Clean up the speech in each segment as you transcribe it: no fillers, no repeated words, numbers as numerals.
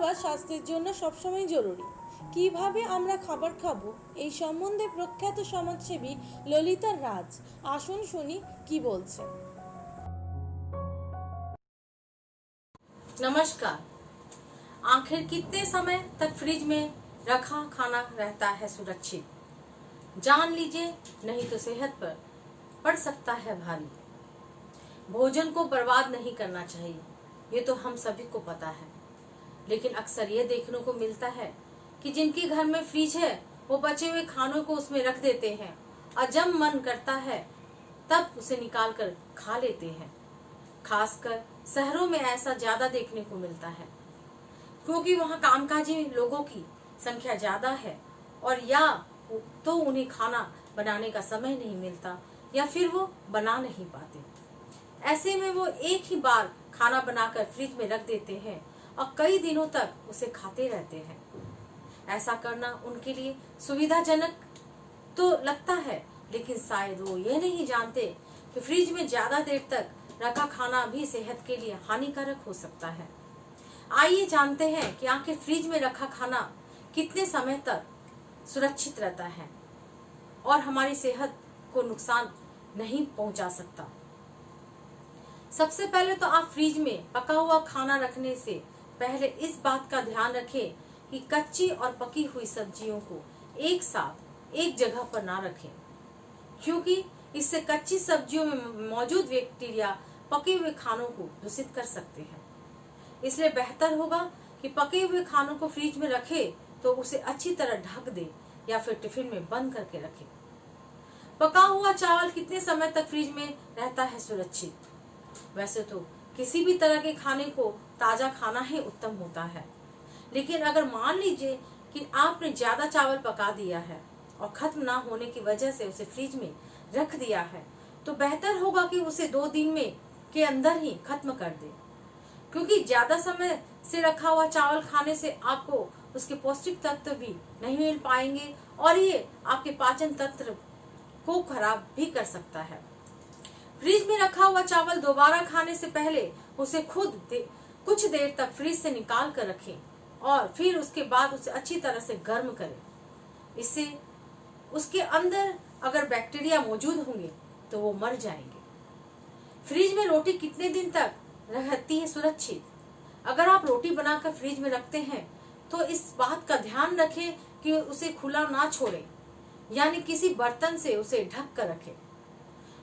খাবার স্বাস্থ্যের জন্য সবসময় জরুরি। কিভাবে আমরা খাবার খাবো এই সম্বন্ধে প্রখ্যাত সমাজসেবী ললিতা রাজ আসুন শুনি কি বলছেন। नमस्कार। आखिर कितने समय तक फ्रिज में रखा खाना रहता है सुरक्षित? जान लीजिए, नहीं तो सेहत पर पड़ सकता है भारी। भोजन को बर्बाद नहीं करना चाहिए, ये तो हम सभी को पता है, लेकिन अक्सर ये देखने को मिलता है कि जिनके घर में फ्रिज है वो बचे हुए खानों को उसमें रख देते हैं और जब मन करता है तब उसे निकाल कर खा लेते हैं। खासकर शहरों में ऐसा ज्यादा देखने को मिलता है, क्योंकि वहाँ कामकाजी लोगों की संख्या ज्यादा है और या तो उन्हें खाना बनाने का समय नहीं मिलता या फिर वो बना नहीं पाते। ऐसे में वो एक ही बार खाना बनाकर फ्रिज में रख देते हैं और कई दिनों तक उसे खाते रहते हैं। ऐसा करना उनके लिए सुविधाजनक तो लगता है, लेकिन शायद वो ये नहीं जानते कि फ्रिज में ज्यादा देर तक रखा खाना भी सेहत के लिए हानिकारक हो सकता है। आइए जानते हैं कि आखिर फ्रिज में रखा खाना कितने समय तक सुरक्षित रहता है और हमारी सेहत को नुकसान नहीं पहुंचा सकता। सबसे पहले तो आप फ्रिज में पका हुआ खाना रखने से पहले इस बात का ध्यान रखें कि कच्ची और पकी हुई सब्जियों को एक साथ एक जगह पर ना रखें, क्योंकि इससे कच्ची सब्जियों में मौजूद बैक्टीरिया पके हुए खानों को दूषित कर सकते हैं। इसलिए बेहतर होगा कि पके हुए खानों को फ्रिज में रखे तो उसे अच्छी तरह ढक दे या फिर टिफिन में बंद करके रखे। पका हुआ चावल कितने समय तक फ्रिज में रहता है सुरक्षित? वैसे तो किसी भी तरह के खाने को ताजा खाना ही उत्तम होता है, लेकिन अगर मान लीजिए कि आपने ज्यादा चावल पका दिया है और खत्म ना होने की वजह से उसे फ्रिज में रख दिया है, तो बेहतर होगा कि उसे 2 दिन में के अंदर ही खत्म कर दे, क्योंकि ज्यादा समय से रखा हुआ चावल खाने से आपको उसके पौष्टिक तत्व भी नहीं मिल पाएंगे और ये आपके पाचन तंत्र को खराब भी कर सकता है। फ्रिज में रखा हुआ चावल दोबारा खाने से पहले उसे कुछ देर तक फ्रिज से निकाल कर रखें और फिर उसके बाद उसे अच्छी तरह से गर्म करें। इससे उसके अंदर अगर बैक्टीरिया मौजूद होंगे तो वो मर जाएंगे। फ्रिज में रोटी कितने दिन तक रहती है सुरक्षित? अगर आप रोटी बनाकर फ्रिज में रखते हैं तो इस बात का ध्यान रखें कि उसे खुला ना छोड़ें, यानी किसी बर्तन से उसे ढक कर रखें।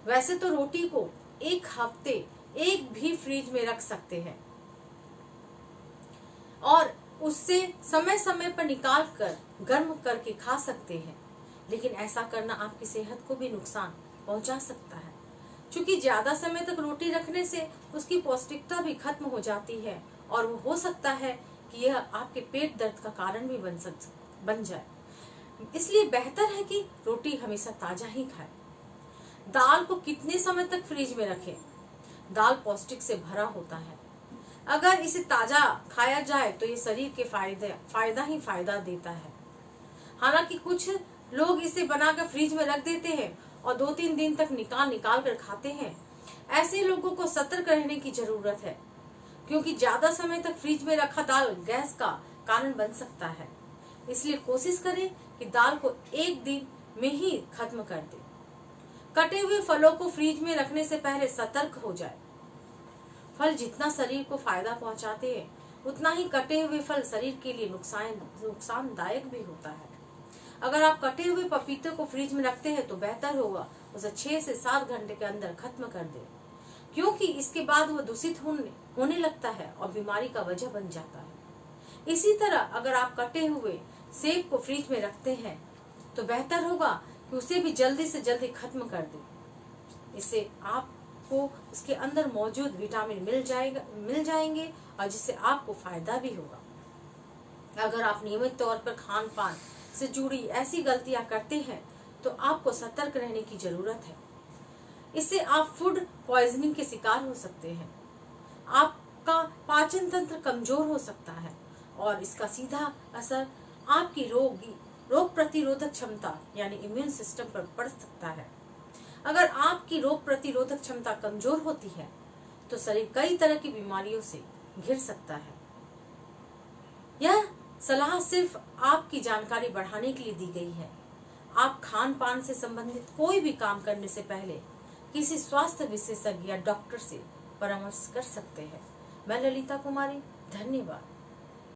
वैसे तो रोटी को 1 हफ्ते एक भी फ्रिज में रख सकते हैं और उससे समय समय पर निकाल कर गर्म करके खा सकते हैं, लेकिन ऐसा करना आपकी सेहत को भी नुकसान पहुंचा सकता है, क्योंकि ज्यादा समय तक रोटी रखने से उसकी पौष्टिकता भी खत्म हो जाती है और वो हो सकता है कि यह आपके पेट दर्द का कारण भी बन जाए। इसलिए बेहतर है कि रोटी हमेशा ताजा ही खाएं। दाल को कितने समय तक फ्रिज में रखें? दाल पौष्टिक से भरा होता है। अगर इसे ताजा खाया जाए तो ये शरीर के फायदा ही फायदा देता है। हालांकि कुछ लोग इसे बनाकर फ्रिज में रख देते हैं और 2-3 दिन तक निकाल कर खाते हैं। ऐसे लोगों को सतर्क रहने की जरूरत है, क्योंकि ज्यादा समय तक फ्रिज में रखा दाल गैस का कारण बन सकता है। इसलिए कोशिश करें कि दाल को 1 दिन में ही खत्म कर दें। कटे हुए फलों को फ्रिज में रखने से पहले सतर्क हो जाए। फल जितना शरीर को फायदा पहुंचाते हैं, उतना ही कटे हुए फल शरीर के लिए नुकसानदायक भी होता है। अगर आप कटे हुए पपीते को फ्रिज में रखते हैं तो बेहतर होगा उसे 6 से 7 घंटे के अंदर खत्म कर दें, क्योंकि इसके बाद वो दूषित होने लगता है और बीमारी का वजह बन जाता है। इसी तरह अगर आप कटे हुए सेब को फ्रिज में रखते हैं तो बेहतर होगा कि उसे भी जल्दी से जल्दी खत्म कर दें। इससे आपको उसके अंदर मौजूद विटामिन मिल जाएंगे और जिससे आपको फायदा भी होगा। अगर आप नियमित तौर पर खान पान से जुड़ी ऐसी गलतियां करते हैं तो आपको सतर्क रहने की जरूरत है। इससे आप फूड पॉइजनिंग के शिकार हो सकते हैं। आपका पाचन तंत्र कमजोर हो सकता है और इसका सीधा असर आपकी रोग प्रतिरोधक क्षमता यानी इम्यून सिस्टम पर पड़ सकता है। अगर आपकी रोग प्रतिरोधक क्षमता कमजोर होती है तो शरीर कई तरह की बीमारियों से घिर सकता है। सलाह सिर्फ आपकी जानकारी बढ़ाने के लिए दी गई है। आप खान पान से संबंधित कोई भी काम करने से पहले किसी स्वास्थ्य विशेषज्ञ या डॉक्टर से परामर्श कर सकते हैं। मैं ललिता कुमारी, धन्यवाद।